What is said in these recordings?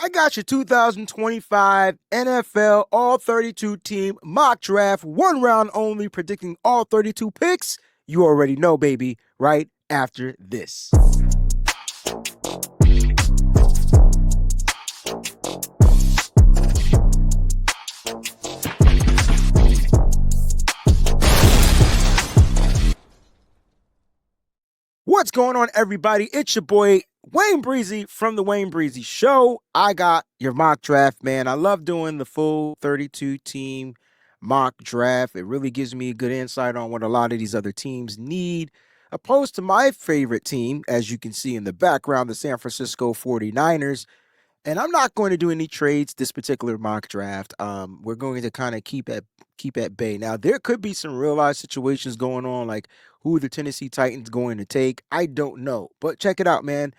I got your 2025 NFL All 32 team mock draft, one round only, predicting all 32 picks. You already know, baby, right after this. What's going on, everybody? It's your boy WayneBreezie from the WayneBreezie Show. I got your mock draft, man. I love doing the full 32 team mock draft. It really gives me a good insight on what a lot of these other teams need, opposed to my favorite team, as you can see in the background, the San Francisco 49ers. And I'm not going to do any trades this particular mock draft. We're going to kind of keep at bay. Now, there could be some real life situations going on, like who the Tennessee Titans going to take. I don't know, but check it out, man.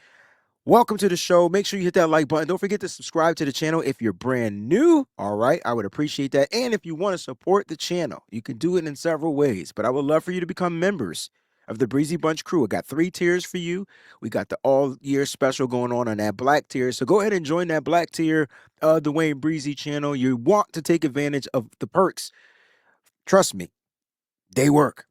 Welcome to the show. Make sure you hit that like button. Don't forget to subscribe to the channel if you're brand new. All right, I would appreciate that. And if you want to support the channel, you can do it in several ways, but I would love for you to become members of the Breezy Bunch crew. I got 3 tiers for you. We got the all-year special going on that black tier. So go ahead and join that black tier of the WayneBreezie channel. You want to take advantage of the perks. Trust me, they work.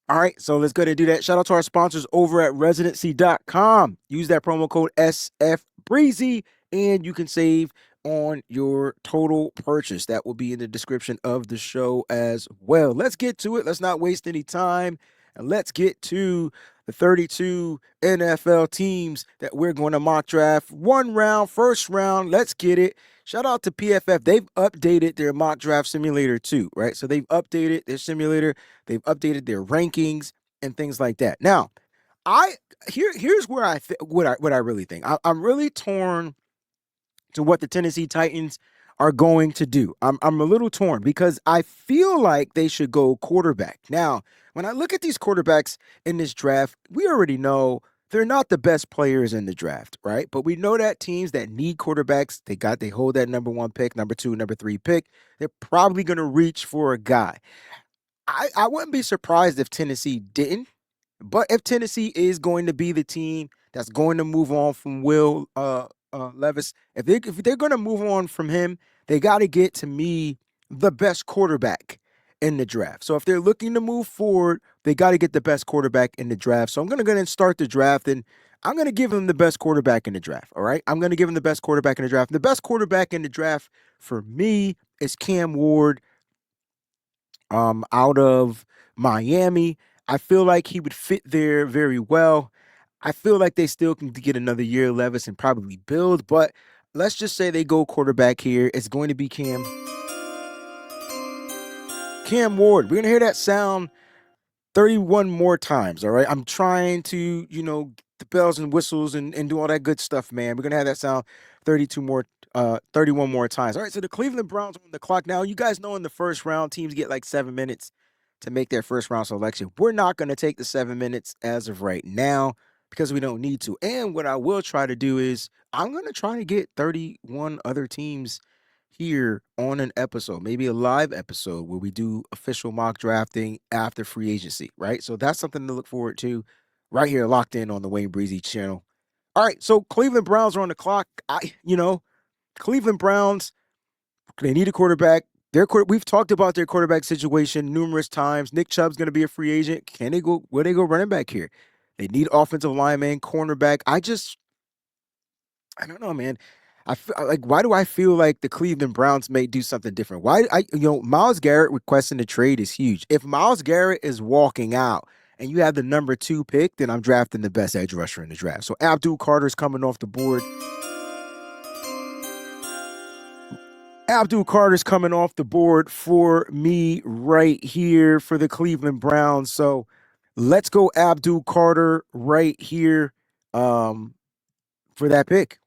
All right, so let's go ahead and do that. Shout out to our sponsors over at residency.com. Use that promo code SFBreezie, and you can save on your total purchase. That will be in the description of the show as well. Let's get to it. Let's not waste any time. And let's get to the 32 NFL teams that we're going to mock draft. One round, first round. Let's get it. Shout out to PFF. They've updated their mock draft simulator too, right? So they've updated their simulator. They've updated their rankings and things like that. Now, here's where what I really think. I'm really torn to what the Tennessee Titans are going to do. I'm a little torn because I feel like they should go quarterback. Now, when I look at these quarterbacks in this draft, we already know they're not the best players in the draft, right? But we know that teams that need quarterbacks, they hold that number 1 pick, number 2, number 3 pick. They're probably going to reach for a guy. I wouldn't be surprised if Tennessee didn't, but if Tennessee is going to be the team that's going to move on from Will Levis, if they're going to move on from him, they got to get, to me, the best quarterback in the draft. So if they're looking to move forward, they got to get the best quarterback in the draft. So I'm going to go ahead and start the draft, and I'm going to give him the best quarterback in the draft, all right? I'm going to give him the best quarterback in the draft. The best quarterback in the draft for me is Cam Ward out of Miami. I feel like he would fit there very well. I feel like they still can get another year, Levis, and probably build, but let's just say they go quarterback here. It's going to be Cam Ward. We're going to hear that sound 31 more times, all right? I'm trying to, the bells and whistles and do all that good stuff, man. We're going to have that sound 31 more times. All right, so the Cleveland Browns are on the clock now. You guys know in the first round, teams get like 7 minutes to make their first round selection. We're not going to take the 7 minutes as of right now because we don't need to. And what I will try to do is I'm going to try to get 31 other teams here on an episode, maybe a live episode where we do official mock drafting after free agency, right? So that's something to look forward to right here, locked in on the WayneBreezie channel. All right, so Cleveland Browns are on the clock. Cleveland Browns, they need a quarterback. We've talked about their quarterback situation numerous times. Nick Chubb's going to be a free agent. Where they go running back here? They need offensive lineman, cornerback. I don't know, man. Why do I feel like the Cleveland Browns may do something different? Myles Garrett requesting the trade is huge. If Myles Garrett is walking out and you have the number 2 pick, then I'm drafting the best edge rusher in the draft. So Abdul Carter's coming off the board. Abdul Carter's coming off the board for me right here for the Cleveland Browns. So let's go Abdul Carter right here for that pick.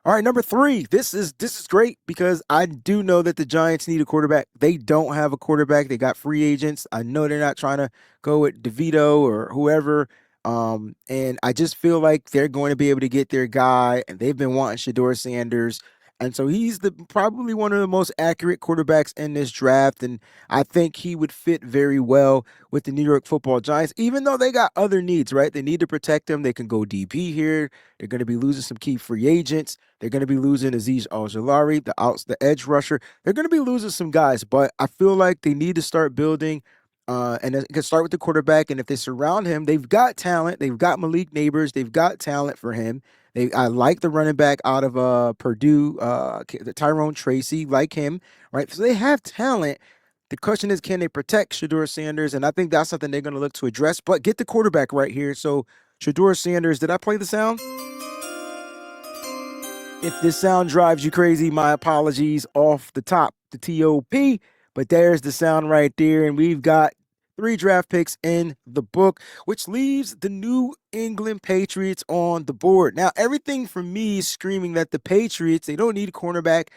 All right, number 3. This is great because I do know that the Giants need a quarterback. They don't have a quarterback. They got free agents. I know they're not trying to go with DeVito or whoever. And I just feel like they're going to be able to get their guy, and they've been wanting Shedeur Sanders. And so he's the probably one of the most accurate quarterbacks in this draft. And I think he would fit very well with the New York Football Giants, even though they got other needs, right? They need to protect him. They can go DB here. They're going to be losing some key free agents. They're going to be losing Azeez Ojulari, the edge rusher. They're going to be losing some guys, but I feel like they need to start building. And it can start with the quarterback. And if they surround him, they've got talent. They've got Malik Neighbors. They've got talent for him. I like the running back out of Purdue, Tyrone Tracy, like him, right? So they have talent. The question is, can they protect Shedeur Sanders? And I think that's something they're going to look to address. But get the quarterback right here. So Shedeur Sanders, did I play the sound? If this sound drives you crazy, my apologies off the top, the TOP. But there's the sound right there. And we've got 3 draft picks in the book, which leaves the New England Patriots on the board. Now, everything from me is screaming that the Patriots, they don't need a cornerback.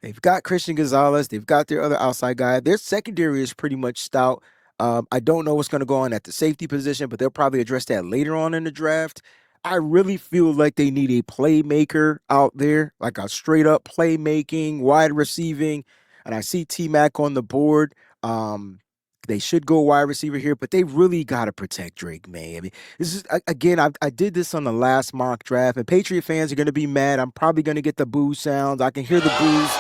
They've got Christian Gonzalez. They've got their other outside guy. Their secondary is pretty much stout. I don't know what's going to go on at the safety position, but they'll probably address that later on in the draft. I really feel like they need a playmaker out there, like a straight up playmaking, wide receiving. And I see T-Mac on the board. They should go wide receiver here, but they really got to protect Drake May. I mean, this is, again, I did this on the last mock draft, and Patriot fans are going to be mad. I'm probably going to get the boo sounds. I can hear the boos.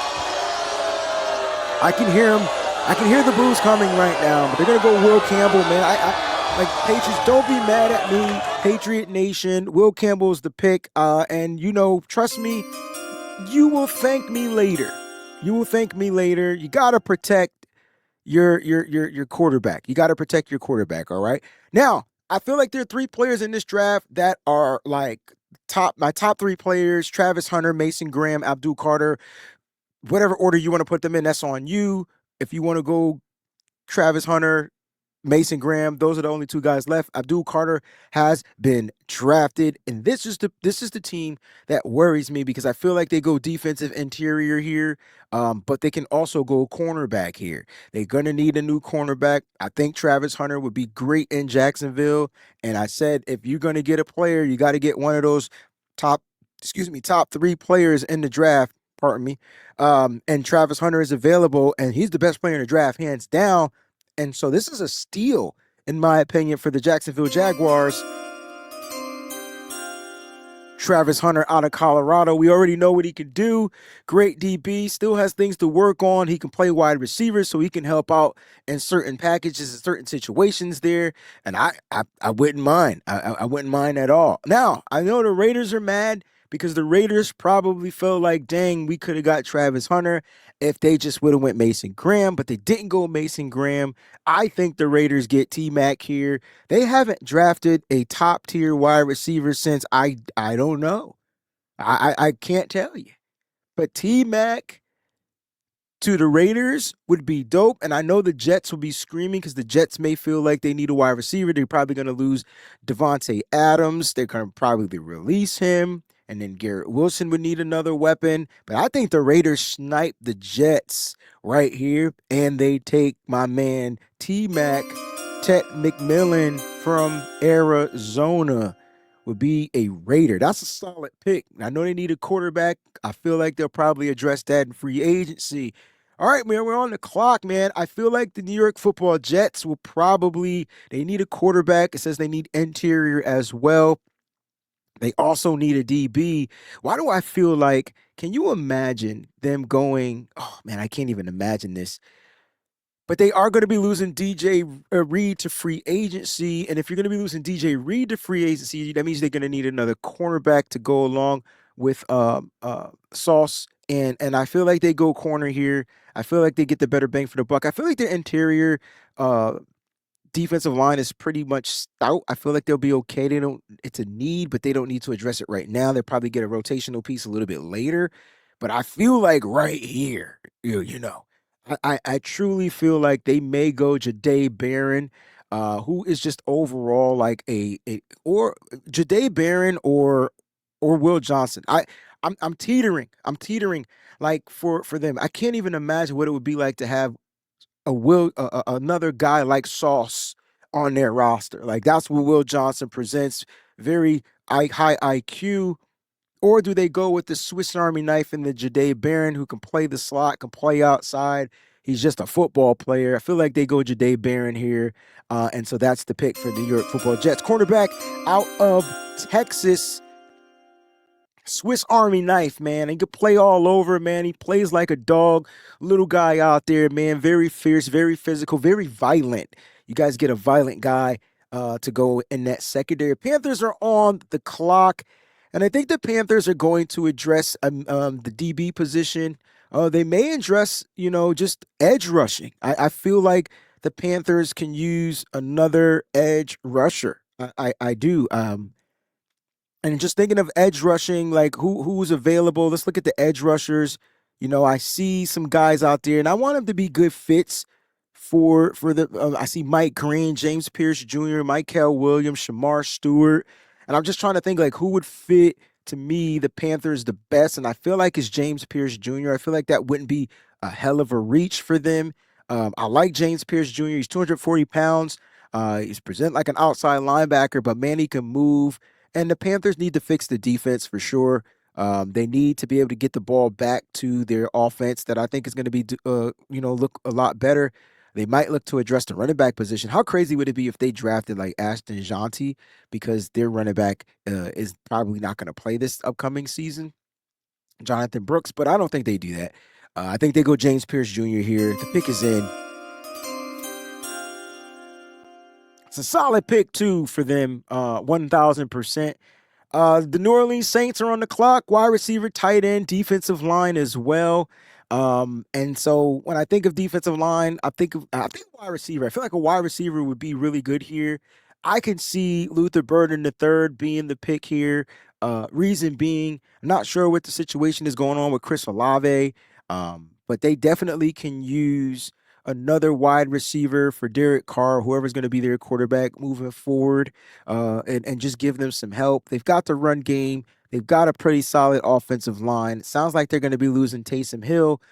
I can hear them. I can hear the boos coming right now, but they're going to go Will Campbell, man. Like, Patriots, don't be mad at me. Patriot Nation, Will Campbell's the pick. And, trust me, you will thank me later. You will thank me later. You got to protect your quarterback. You got to protect your quarterback, all right? Now, I feel like there are 3 players in this draft that are like my top 3 players: Travis Hunter, Mason Graham, Abdul Carter. Whatever order you want to put them in, that's on you. If you want to go Travis Hunter, Mason Graham, those are the only 2 guys left. Abdul Carter has been drafted, and this is the team that worries me because I feel like they go defensive interior here, but they can also go cornerback here. They're gonna need a new cornerback. I think Travis Hunter would be great in Jacksonville, and I said if you're gonna get a player, you got to get one of those top 3 players in the draft. Pardon me. And Travis Hunter is available, and he's the best player in the draft, hands down. And so this is a steal, in my opinion, for the Jacksonville Jaguars. Travis Hunter out of Colorado. We already know what he can do. Great DB, still has things to work on. He can play wide receiver, so he can help out in certain packages, in certain situations there. And I wouldn't mind. I wouldn't mind at all. Now, I know the Raiders are mad because the Raiders probably felt like, dang, we could have got Travis Hunter if they just would have went Mason Graham, but they didn't go Mason Graham. I think the Raiders get T-Mac here. They haven't drafted a top-tier wide receiver since I don't know. I can't tell you. But T-Mac to the Raiders would be dope, and I know the Jets will be screaming because the Jets may feel like they need a wide receiver. They're probably going to lose Devontae Adams. They're going to probably release him. And then Garrett Wilson would need another weapon. But I think the Raiders snipe the Jets right here. And they take my man T-Mac, Ted McMillan from Arizona would be a Raider. That's a solid pick. I know they need a quarterback. I feel like they'll probably address that in free agency. All right, man, we're on the clock, man. I feel like the New York Football Jets will they need a quarterback. It says they need interior as well. They also need a DB. Why do I feel like, can you imagine them going, oh man, I can't even imagine this. But they are going to be losing DJ Reed to free agency. And if you're going to be losing DJ Reed to free agency, that means they're going to need another cornerback to go along with Sauce. And I feel like they go corner here. I feel like they get the better bang for the buck. I feel like their interior defensive line is pretty much stout. I feel like they'll be okay. It's a need, but they don't need to address it right now. They'll probably get a rotational piece a little bit later. But I feel like right here, I truly feel like they may go Jahdae Barron, who is just overall like or Jahdae Barron or Will Johnson. I'm teetering. I'm teetering like for them. I can't even imagine what it would be like to have another guy like Sauce on their roster. Like that's what Will Johnson presents. Very high IQ, Or do they go with the Swiss Army knife and the B.A.M, who can play the slot, can play outside? He's just a football player. I feel like they go B.A.M here. And so that's the pick for the New York Football Jets. Cornerback out of Texas, Swiss Army knife, man. He could play all over, man. He plays like a dog. Little guy out there, man. Very fierce, very physical, very violent. You guys get a violent guy to go in that secondary. Panthers are on the clock, and I think the Panthers are going to address the DB position. They may address, just edge rushing. I feel like the Panthers can use another edge rusher. I do. And just thinking of edge rushing, like who's available. Let's look at the edge rushers. I see some guys out there, and I want them to be good fits for the. I see Mike Green, James Pierce Jr., Michael Williams, Shamar Stewart, and I'm just trying to think like who would fit to me the Panthers the best, and I feel like it's James Pierce Jr. I feel like that wouldn't be a hell of a reach for them. I like James Pierce Jr. He's 240 pounds. He's present like an outside linebacker, but man, he can move. And the Panthers need to fix the defense for sure. They need to be able to get the ball back to their offense that I think is going to be, look a lot better. They might look to address the running back position. How crazy would it be if they drafted like NGNT because their running back is probably not going to play this upcoming season, Jonathan Brooks? But I don't think they do that. I think they go James Pierce Jr. here. The pick is in. It's a solid pick too for them, 1,000%. The New Orleans Saints are on the clock. Wide receiver, tight end, defensive line as well. And so when I think of defensive line, I think wide receiver. I feel like a wide receiver would be really good here. I can see Luther Burden the third being the pick here. Reason being, I'm not sure what the situation is going on with Chris Olave, but they definitely can use another wide receiver for Derek Carr, whoever's going to be their quarterback moving forward, and just give them some help. They've got the run game. They've got a pretty solid offensive line. It sounds like they're going to be losing Taysom Hill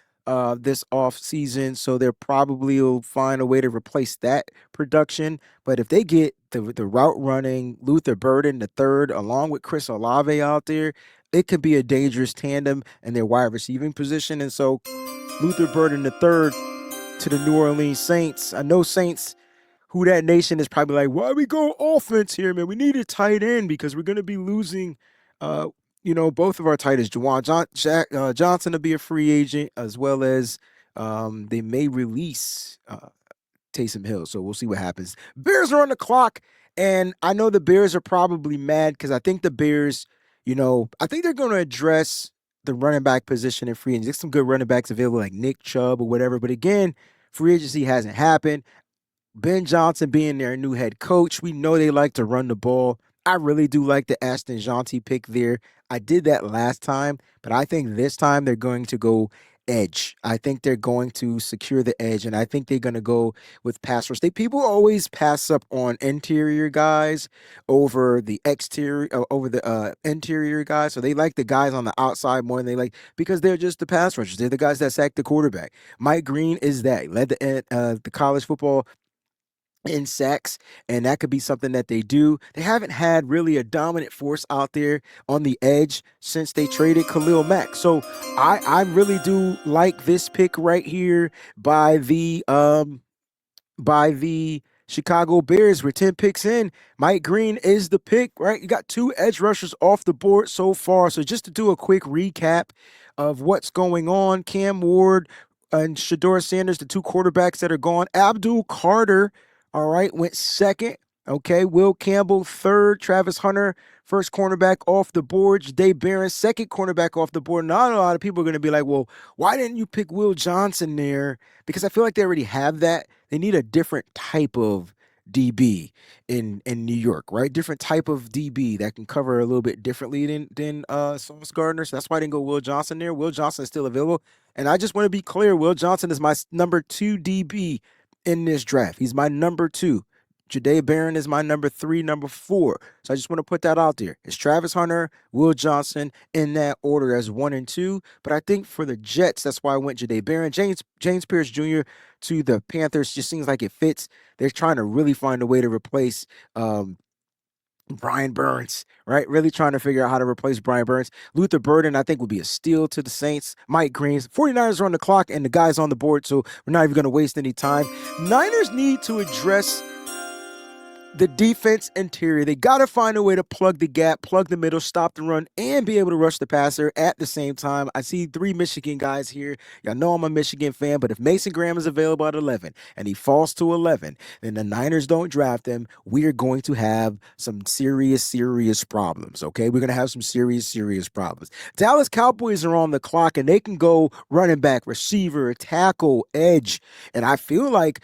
this off season, so they're probably will find a way to replace that production. But if they get the route running Luther Burden the third along with Chris Olave out there, it could be a dangerous tandem in their wide receiving position. And so Luther Burden the third to the New Orleans Saints. I know Saints, who that nation is probably like, why we go offense here, man? We need a tight end because we're going to be losing, both of our tight ends. Juwan Johnson to be a free agent, as well as they may release Taysom Hill. So we'll see what happens. Bears are on the clock, and I know the Bears are probably mad because I think the Bears, I think they're going to address the running back position in free agency. There's some good running backs available like Nick Chubb or whatever. But again, free agency hasn't happened. Ben Johnson being their new head coach, we know they like to run the ball. I really do like the Ashton Jeanty pick there. I did that last time, but I think this time they're going to go edge. I think they're going to secure the edge, and I think they're going to go with pass rush. People always pass up on interior guys over the exterior, over the interior guys. So they like the guys on the outside more than they like because they're just the pass rushers. They're the guys that sack the quarterback. Mike Green is that. He led the college football in sacks, and that could be something that they do. They haven't had really a dominant force out there on the edge since they traded Khalil Mack. So I really do like this pick right here by the Chicago Bears. We're 10 picks in. Mike Green is the pick, right? You got two edge rushers off the board so far. So just to do a quick recap of what's going on, Cam Ward and Shador Sanders, the two quarterbacks that are gone. Abdul Carter, all right, went second. Okay, Will Campbell third. Travis Hunter, first cornerback off the board. Ja'Day Barron, second cornerback off the board. Now, a lot of people are going to be like, well, why didn't you pick Will Johnson there? Because I feel like they already have that. They need a different type of DB in New York, right? Different type of DB that can cover a little bit differently than Sauce Gardner. So that's why I didn't go Will Johnson there. Will Johnson is still available. And I just want to be clear, Will Johnson is my number 2 DB in this draft. He's my number 2. Ja'Day Barron is my number 3, number 4. So I just want to put that out there. It's Travis Hunter, Will Johnson in that order as 1 and 2. But I think for the Jets, that's why I went Ja'Day Barron. James Pierce Jr. to the Panthers just seems like it fits. They're trying to really find a way to replace Brian Burns, right? Really trying to figure out how to replace Brian Burns. Luther Burden, I think, would be a steal to the Saints. Mike Greens. 49ers are on the clock and the guys on the board, so we're not even going to waste any time. Niners need to address the defense interior. They got to find a way to plug the gap, plug the middle, stop the run, and be able to rush the passer at the same time. I see three Michigan guys here. Y'all know I'm a Michigan fan, but if Mason Graham is available at 11 and he falls to 11, then the Niners don't draft him, we are going to have some serious, serious problems, okay? We're going to have some serious, serious problems. Dallas Cowboys are on the clock, and they can go running back, receiver, tackle, edge, and I feel like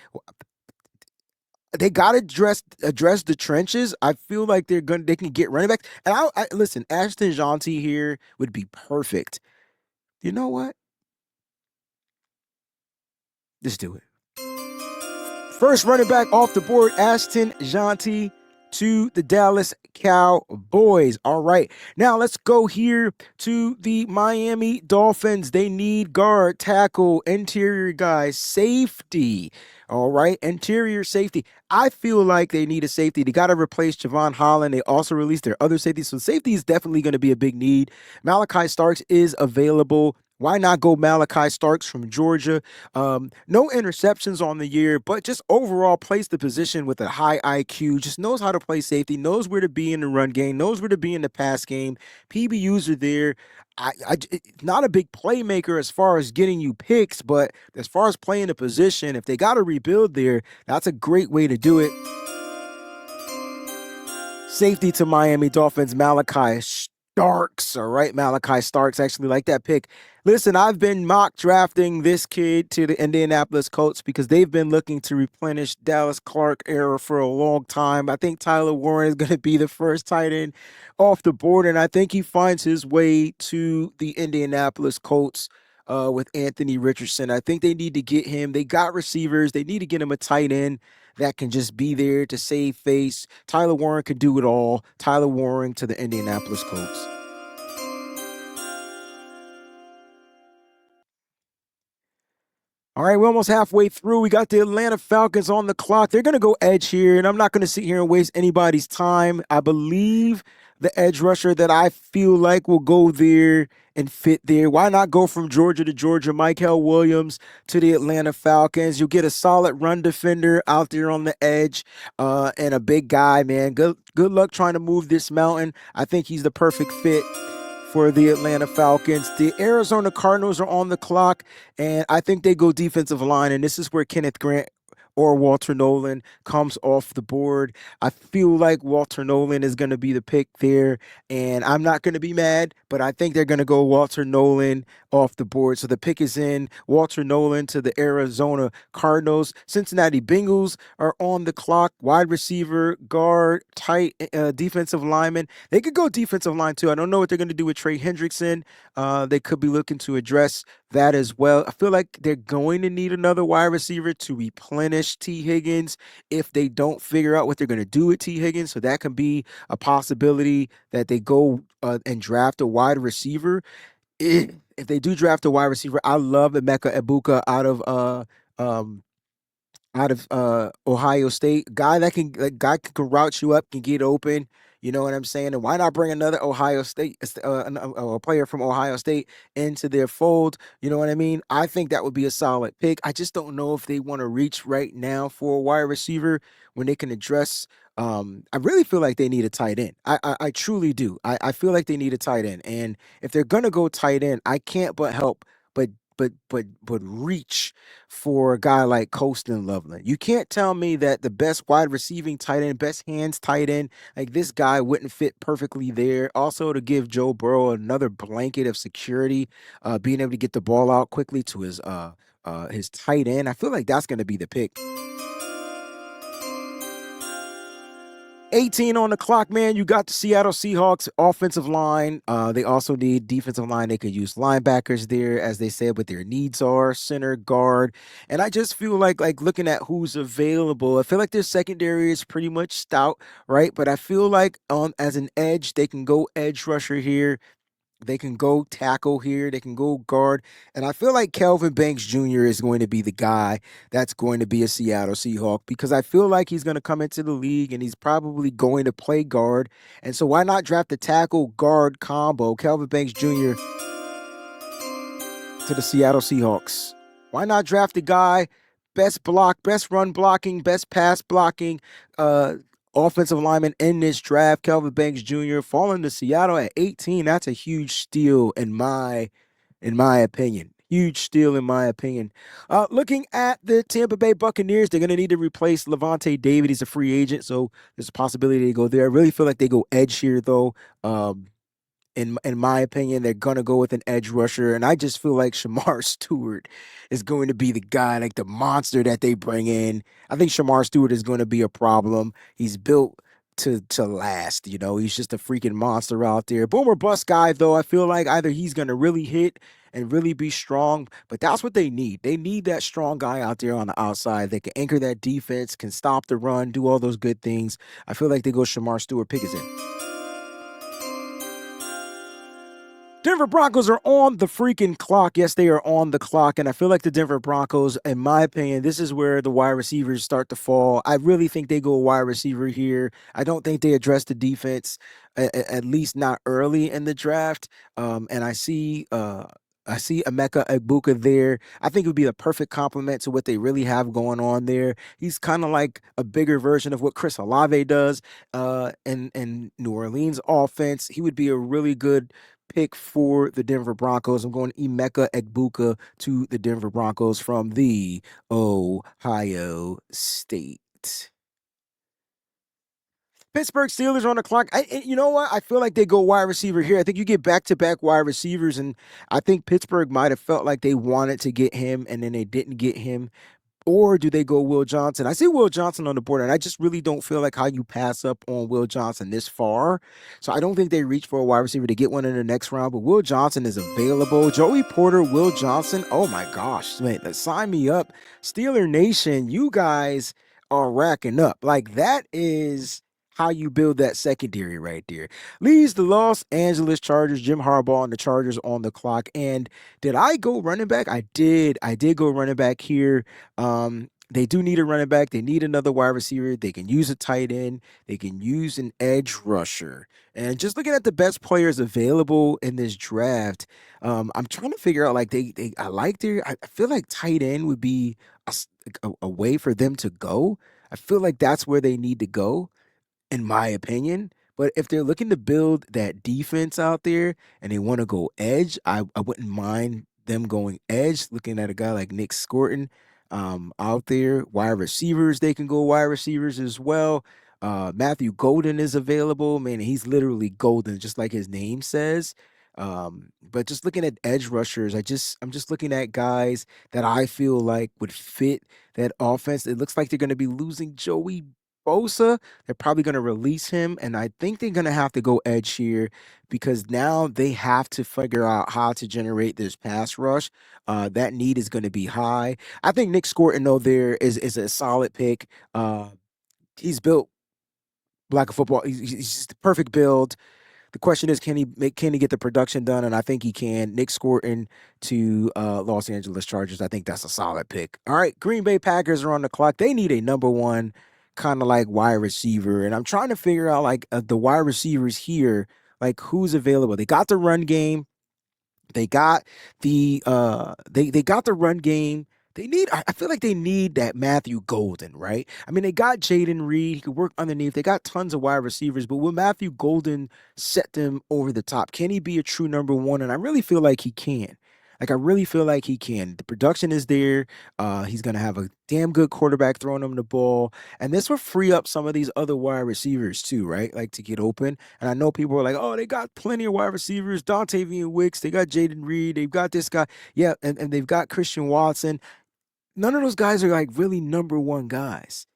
they got to address the trenches. I feel like they can get running backs. And I listen, Ashton Jeanty here would be perfect. You know what? Let's do it. First running back off the board, Ashton Jeanty to the Dallas Cowboys. All right. Now let's go here to the Miami Dolphins. They need guard, tackle, interior guys, safety. All right. Interior safety. I feel like they need a safety. They got to replace Javon Holland. They also released their other safety. So safety is definitely going to be a big need. Malachi Starks is available. Why not go Malachi Starks from Georgia? No interceptions on the year, but just overall plays the position with a high IQ, just knows how to play safety, knows where to be in the run game, knows where to be in the pass game. PBUs are there. Not a big playmaker as far as getting you picks, but as far as playing the position, if they got to rebuild there, that's a great way to do it. Safety to Miami Dolphins, Malachi Starks. All right, Malachi Starks. Actually like that pick. Listen, I've been mock drafting this kid to the Indianapolis Colts because they've been looking to replenish Dallas Clark era for a long time. I think Tyler Warren is going to be the first tight end off the board, and I think he finds his way to the Indianapolis Colts with Anthony Richardson. I think they need to get him. They got receivers. They need to get him a tight end that can just be there to save face. Tyler Warren could do it all. Tyler Warren to the Indianapolis Colts. All right, we're almost halfway through. We got the Atlanta Falcons on the clock. They're going to go edge here, and I'm not going to sit here and waste anybody's time. I believe the edge rusher that I feel like will go there and fit there. Why not go from Georgia to Georgia? Michael Williams to the Atlanta Falcons. You'll get a solid run defender out there on the edge and a big guy, man. Good luck trying to move this mountain. I think he's the perfect fit for the Atlanta Falcons. The Arizona Cardinals are on the clock, and I think they go defensive line, and this is where Kenneth Grant or Walter Nolan comes off the board. I feel like Walter Nolan is going to be the pick there, and I'm not going to be mad, but I think they're going to go Walter Nolan off the board. So the pick is in. Walter Nolan to the Arizona Cardinals. Cincinnati Bengals are on the clock. Wide receiver, guard, tight defensive lineman. They could go defensive line too. I don't know what they're going to do with Trey Hendrickson. They could be looking to address that as well. I feel like they're going to need another wide receiver to replenish T. Higgins if they don't figure out what they're going to do with T. Higgins. So that can be a possibility that they go and draft a wide receiver. If they do draft a wide receiver, I love Emeka Egbuka out of Ohio State. Guy can route you up, can get open. You know what I'm saying? And why not bring another Ohio State a player from Ohio State into their fold? You know what I mean? I think that would be a solid pick. I just don't know if they want to reach right now for a wide receiver when they can address. I really feel like they need a tight end. I truly do. I feel like they need a tight end. And if they're gonna go tight end, I can't but help but reach for a guy like Colston Loveland. You can't tell me that the best wide receiving tight end, best hands tight end, like this guy wouldn't fit perfectly there. Also, to give Joe Burrow another blanket of security, being able to get the ball out quickly to his tight end. I feel like that's going to be the pick. 18 on the clock, man. You got the Seattle Seahawks offensive line. They also need defensive line. They could use linebackers there, as they said, what their needs are, center, guard. And I just feel like looking at who's available, I feel like their secondary is pretty much stout, right? But I feel like as an edge, they can go edge rusher here. They can go tackle here. They can go guard. And I feel like Kelvin Banks Jr. is going to be the guy that's going to be a Seattle Seahawk because I feel like he's going to come into the league and he's probably going to play guard. And so why not draft the tackle guard combo, Kelvin Banks Jr., to the Seattle Seahawks? Why not draft a guy, best block, best run blocking, best pass blocking, offensive lineman in this draft, Kelvin Banks Jr., falling to Seattle at 18? That's a huge steal in my opinion. Huge steal in my opinion. Looking at the Tampa Bay Buccaneers, they're going to need to replace Levante David. He's a free agent, so there's a possibility they go there. I really feel like they go edge here, though. In my opinion, they're gonna go with an edge rusher, and I just feel like Shamar Stewart is going to be the guy, like the monster that they bring in. I think Shamar Stewart is going to be a problem. He's built to last. He's just a freaking monster out there. Boomer bust guy, though. I feel like either he's gonna really hit and really be strong, but that's what they need. They need that strong guy out there on the outside that can anchor that defense, can stop the run, do all those good things. I feel like they go Shamar Stewart. Pick is in. Denver Broncos are on the freaking clock. Yes, they are on the clock. And I feel like the Denver Broncos, in my opinion, this is where the wide receivers start to fall. I really think they go wide receiver here. I don't think they address the defense, at least not early in the draft. And I see Emeka Egbuka there. I think it would be a perfect complement to what they really have going on there. He's kind of like a bigger version of what Chris Olave does in New Orleans offense. He would be a really good pick for the Denver Broncos. I'm going Emeka Egbuka to the Denver Broncos from the Ohio State. Pittsburgh Steelers on the clock. You know what? I feel like they go wide receiver here. I think you get back-to-back wide receivers, and I think Pittsburgh might have felt like they wanted to get him, and then they didn't get him. Or do they go Will Johnson? I see Will Johnson on the board, and I just really don't feel like how you pass up on Will Johnson this far. So I don't think they reach for a wide receiver to get one in the next round, but Will Johnson is available. Joey Porter, Will Johnson. Oh my gosh, man, sign me up. Steeler Nation, you guys are racking up. Like that is how you build that secondary right there. Leads the Los Angeles Chargers, Jim Harbaugh and the Chargers on the clock. And did I go running back? I did. I did go running back here. They do need a running back. They need another wide receiver. They can use a tight end. They can use an edge rusher. And just looking at the best players available in this draft, I'm trying to figure out like I feel like tight end would be a way for them to go. I feel like that's where they need to go in my opinion. But if they're looking to build that defense out there and they want to go edge, I wouldn't mind them going edge, looking at a guy like Nick Scorton out there. Wide receivers, they can go wide receivers as well. Matthew Golden is available. Man, he's literally golden, just like his name says. But just looking at edge rushers, I'm just looking at guys that I feel like would fit that offense. It looks like they're going to be losing Joey Bosa. They're probably going to release him, and I think they're going to have to go edge here because now they have to figure out how to generate this pass rush. That need is going to be high. I think Nick Scorton, though, there is a solid pick. He's built like a football. He's just the perfect build. The question is, can he get the production done? And I think he can. Nick Scorton to Los Angeles Chargers. I think that's a solid pick. All right, Green Bay Packers are on the clock. They need a number one kind of like wide receiver, and I'm trying to figure out like the wide receivers here, like who's available. They got the run game. They got they got the run game. I feel like they need that Matthew Golden, right? I mean, they got Jaden Reed, he could work underneath. They got tons of wide receivers, but will Matthew Golden set them over the top? Can he be a true number one? And I really feel like he can. Like I really feel like he can. The production is there. He's gonna have a damn good quarterback throwing him the ball, and this will free up some of these other wide receivers too, right? Like to get open. And I know people are like, "Oh, they got plenty of wide receivers. Dontavian Wicks. They got Jaden Reed. They've got this guy. Yeah, and they've got Christian Watson. None of those guys are like really number one guys.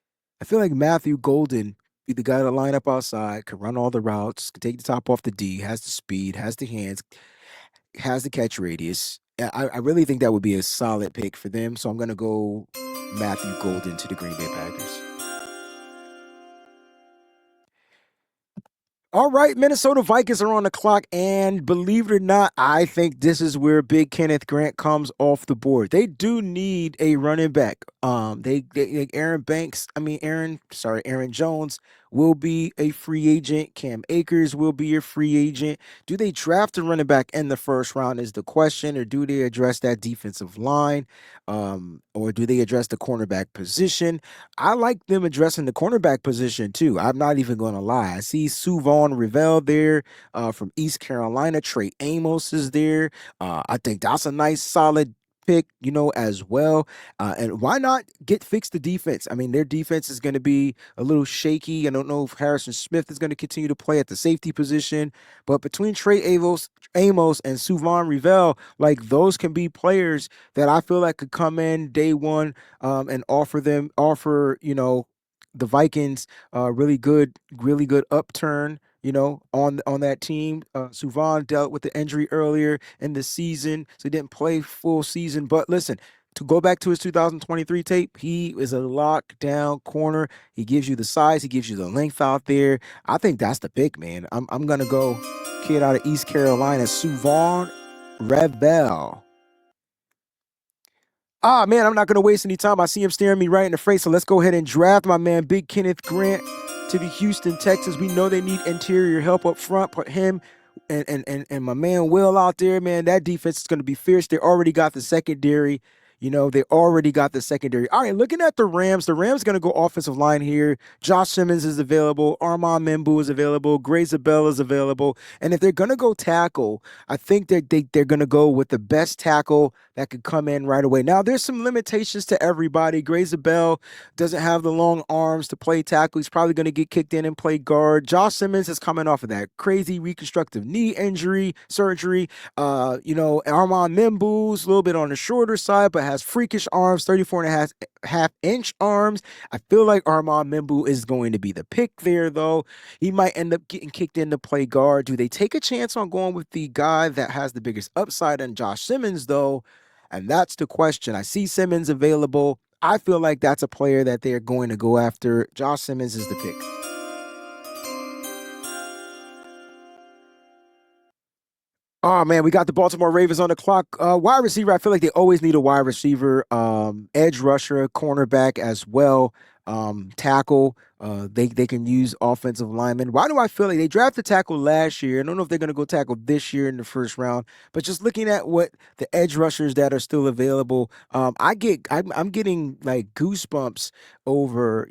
I feel like Matthew Golden be the guy to line up outside, can run all the routes, can take the top off the D, has the speed, has the hands, has the catch radius. I really think that would be a solid pick for them. So I'm gonna go Matthew Golden to the Green Bay Packers. All right, Minnesota Vikings are on the clock, and believe it or not, I think this is where Big Kenneth Grant comes off the board. They do need a running back. Aaron Banks, Aaron Jones will be a free agent. Cam Akers will be a free agent. Do they draft a running back in the first round is the question, or do they address that defensive line, or do they address the cornerback position? I like them addressing the cornerback position too. I'm not even going to lie. I see Suvon Rivell there from East Carolina. Trey Amos is there. I think that's a nice, solid pick, as well. And why not fix the defense? I mean, their defense is going to be a little shaky. I don't know if Harrison Smith is going to continue to play at the safety position, but between Amos and Suvon Rivell, like those can be players that I feel like could come in day one and offer the Vikings really good upturn. On that team, Suvan dealt with the injury earlier in the season, so he didn't play full season. But listen, to go back to his 2023 tape, he is a lockdown corner. He gives you the size, he gives you the length out there. I think that's the pick, man. I'm gonna go kid out of East Carolina, Suvan Revel. Ah, man, I'm not going to waste any time. I see him staring me right in the face. So let's go ahead and draft my man, Big Kenneth Grant, to the Houston Texans. We know they need interior help up front. Put him and my man Will out there, man. That defense is going to be fierce. They already got the secondary. They already got the secondary. All right, looking at the Rams going to go offensive line here. Josh Simmons is available. Armand Membu is available. Gray Zabel is available. And if they're going to go tackle, I think they're going to go with the best tackle that could come in right away. Now, there's some limitations to everybody. Gray Zabel doesn't have the long arms to play tackle. He's probably going to get kicked in and play guard. Josh Simmons is coming off of that crazy reconstructive knee injury surgery. Armand Membu's a little bit on the shorter side, but has freakish arms, 34 and a half inch arms. I feel like Armand Membu is going to be the pick there, though. He might end up getting kicked in to play guard. Do they take a chance on going with the guy that has the biggest upside on Josh Simmons, though? And that's the question. I see Simmons available. I feel like that's a player that they're going to go after. Josh Simmons is the pick. Oh man, we got the Baltimore Ravens on the clock. Wide receiver, I feel like they always need a wide receiver. Edge rusher, cornerback as well. Tackle. They can use offensive linemen. Why do I feel like they drafted tackle last year? I don't know if they're gonna go tackle this year in the first round, but just looking at what the edge rushers that are still available, I'm getting like goosebumps over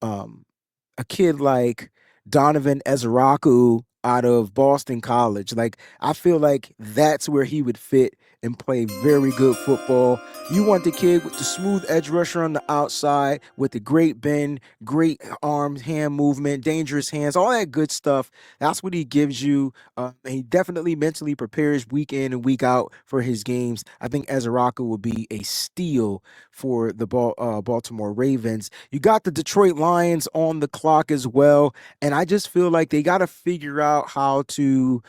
a kid like Donovan Ezraku out of Boston College. Like, I feel like that's where he would fit and play very good football. You want the kid with the smooth edge rusher on the outside with the great bend, great arms, hand movement, dangerous hands, all that good stuff. That's what he gives you. And he definitely mentally prepares week in and week out for his games. I think Ezraku will be a steal for the Baltimore Ravens. You got the Detroit Lions on the clock as well. And I just feel like they got to figure out how to,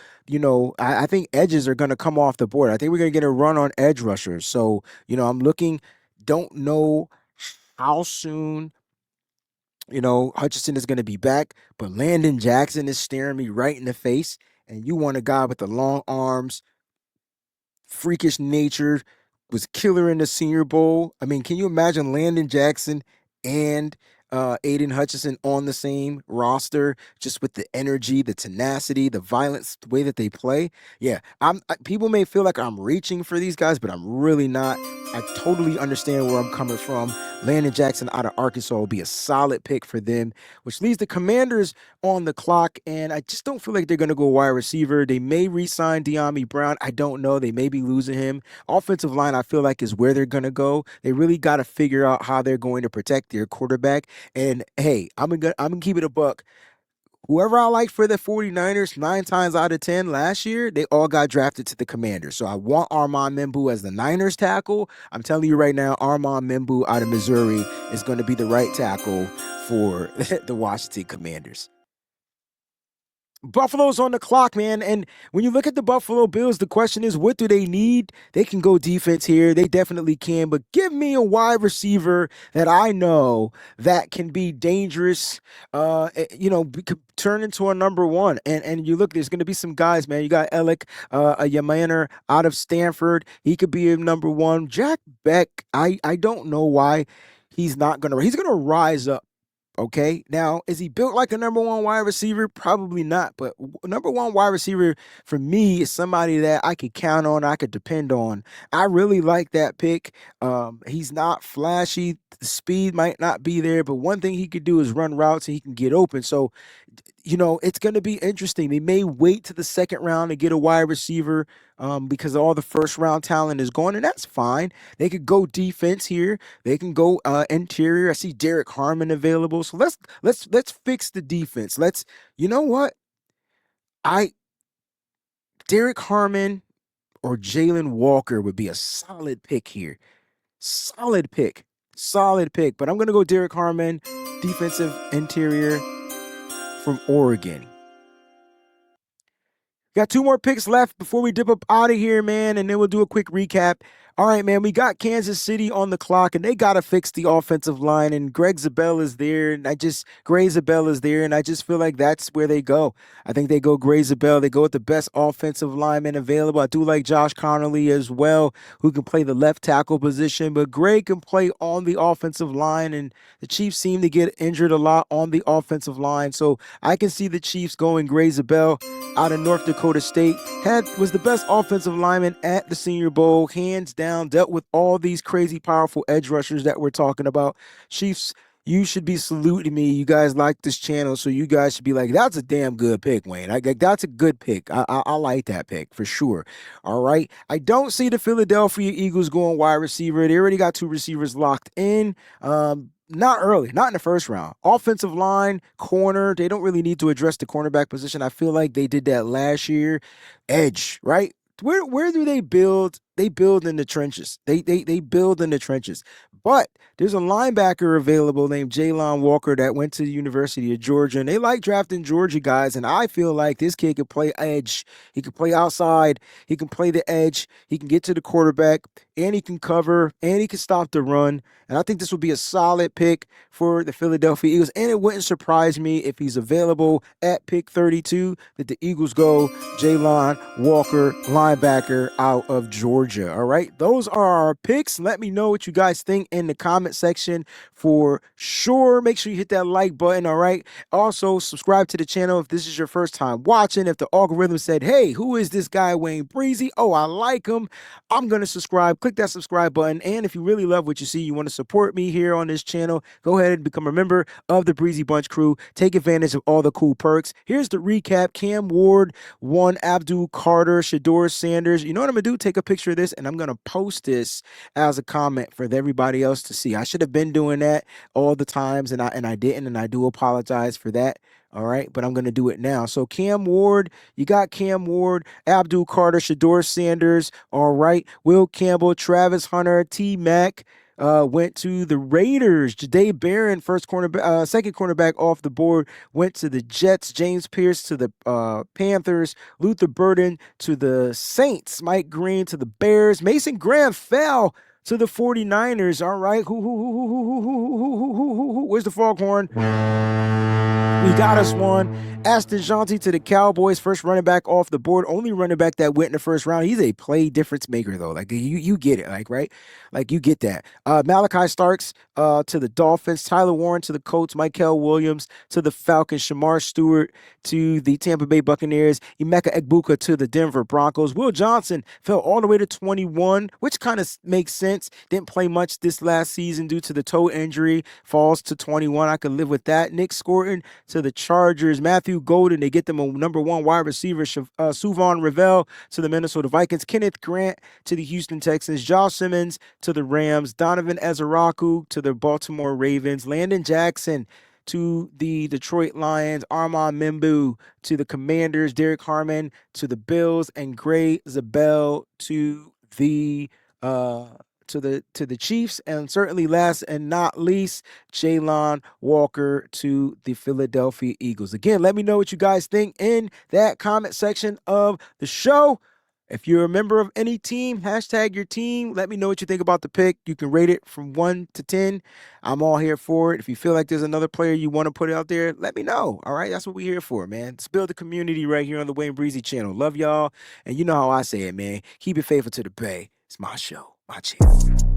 I think edges are going to come off the board. I think we're going to get a run on edge rushers. So, I'm looking, don't know how soon, Hutchinson is going to be back, but Landon Jackson is staring me right in the face. And you want a guy with the long arms, freakish nature, was killer in the Senior Bowl. I mean, can you imagine Landon Jackson and Aiden Hutchinson on the same roster, just with the energy, the tenacity, the violence, the way that they play? Yeah, people may feel like I'm reaching for these guys, but I'm really not. I totally understand where I'm coming from. Landon Jackson out of Arkansas will be a solid pick for them, which leaves the Commanders on the clock. And I just don't feel like they're going to go wide receiver. They may re-sign De'Ami Brown. I don't know. They may be losing him. Offensive line, I feel like, is where they're going to go. They really got to figure out how they're going to protect their quarterback. And hey, I'm gonna keep it a buck. Whoever I like for the 49ers, 9 times out of 10 last year, they all got drafted to the Commanders. So I want Armand Membu as the Niners tackle. I'm telling you right now, Armand Membu out of Missouri is going to be the right tackle for the Washington Commanders. Buffalo's on the clock, man. And when you look at the Buffalo Bills, the question is, what do they need? They can go defense here. They definitely can. But give me a wide receiver that I know that can be dangerous, could turn into a number one. And you look, there's going to be some guys, man. You got Alec, a Yamaner out of Stanford. He could be a number one. Jack Beck, I don't know why he's going to rise up. Okay. Now, is he built like a number one wide receiver? Probably not. But number one wide receiver for me is somebody that I could count on, I could depend on. I really like that pick. He's not flashy. The speed might not be there, but one thing he could do is run routes and he can get open. So, it's going to be interesting. They may wait to the second round to get a wide receiver because all the first round talent is gone, and that's fine. They could go defense here. They can go interior. I see Derek Harmon available. So let's fix the defense. You know what? Derek Harmon or Jalen Walker would be a solid pick here. Solid pick. Solid pick. But I'm going to go Derek Harmon, defensive interior from Oregon. Got two more picks left before we dip up out of here, man, and then we'll do a quick recap. All right, man, we got Kansas City on the clock, and they got to fix the offensive line, and Gray Zabel is there, and I just feel like that's where they go. I think they go Gray Zabel. They go with the best offensive lineman available. I do like Josh Connolly as well, who can play the left tackle position, but Gray can play on the offensive line, and the Chiefs seem to get injured a lot on the offensive line, so I can see the Chiefs going Gray Zabel out of North Dakota State. Was the best offensive lineman at the Senior Bowl, hands down, dealt with all these crazy powerful edge rushers that we're talking about. Chiefs, you should be saluting me. You guys like this channel, so you guys should be like, that's a damn good pick, Wayne. That's a good pick. I like that pick for sure. All right. I don't see the Philadelphia Eagles going wide receiver. They already got two receivers locked in. Not early, not in the first round. Offensive line, corner, they don't really need to address the cornerback position. I feel like they did that last year. Edge, right? Where do they build? They build in the trenches. They build in the trenches. But there's a linebacker available named Jalon Walker that went to the University of Georgia, and they like drafting Georgia guys, and I feel like this kid could play edge. He can play outside. He can play the edge. He can get to the quarterback, and he can cover, and he can stop the run. And I think this would be a solid pick for the Philadelphia Eagles, and it wouldn't surprise me if he's available at pick 32 that the Eagles go Jalon Walker, linebacker out of Georgia. All right, those are our picks. Let me know what you guys think in the comment section for sure. Make sure you hit that like button. All right, also subscribe to the channel if this is your first time watching. If the algorithm said, hey, who is this guy WayneBreezie? Oh, I like him, I'm gonna subscribe. Click that subscribe button. And if you really love what you see, you want to support me here on this channel, go ahead and become a member of the Breezie Bunch crew. Take advantage of all the cool perks. Here's the recap. Cam Ward won, Abdul Carter, Shador Sanders. You know what I'm gonna do? Take a picture of this, and I'm gonna post this as a comment for everybody else to see. I should have been doing that all the times, and I didn't, and I do apologize for that. All right, but I'm going to do it now. So Cam Ward, you got Cam Ward, Abdul Carter, Shador Sanders. All right, Will Campbell, Travis Hunter, T-Mac. Went to the Raiders. Jahdae Barron, second cornerback off the board, went to the Jets. James Pierce to the Panthers. Luther Burden to the Saints. Mike Green to the Bears. Mason Graham fell to the 49ers. All right. Where's the foghorn? We got us one. Aston Jonty to the Cowboys, first running back off the board. Only running back that went in the first round. He's a play difference maker, though. Like, you get it, like, right? Like, you get that. Malachi Starks to the Dolphins. Tyler Warren to the Colts. Michael Williams to the Falcons. Shamar Stewart to the Tampa Bay Buccaneers. Emeka Egbuka to the Denver Broncos. Will Johnson fell all the way to 21, which kind of makes sense. Didn't play much this last season due to the toe injury. Falls to 21. I could live with that. Nick Scorton to the Chargers. Matthew Golden, they get them a number one wide receiver. Suvon Ravel to the Minnesota Vikings. Kenneth Grant to the Houston Texans. Josh Simmons to the Rams. Donovan Ezeraku to the Baltimore Ravens. Landon Jackson to the Detroit Lions. Armand Membu to the Commanders. Derek Harmon to the Bills. And Gray Zabel to the to the Chiefs, and certainly last and not least, Jalen Walker to the Philadelphia Eagles. Again, let me know what you guys think in that comment section of the show. If you're a member of any team, hashtag your team. Let me know what you think about the pick. You can rate it from 1 to 10. I'm all here for it. If you feel like there's another player you want to put out there, let me know. All right, that's what we're here for, man. Let's build the community right here on the WayneBreezie channel. Love y'all, and you know how I say it, man. Keep it faithful to the Bay. It's my show, my channel.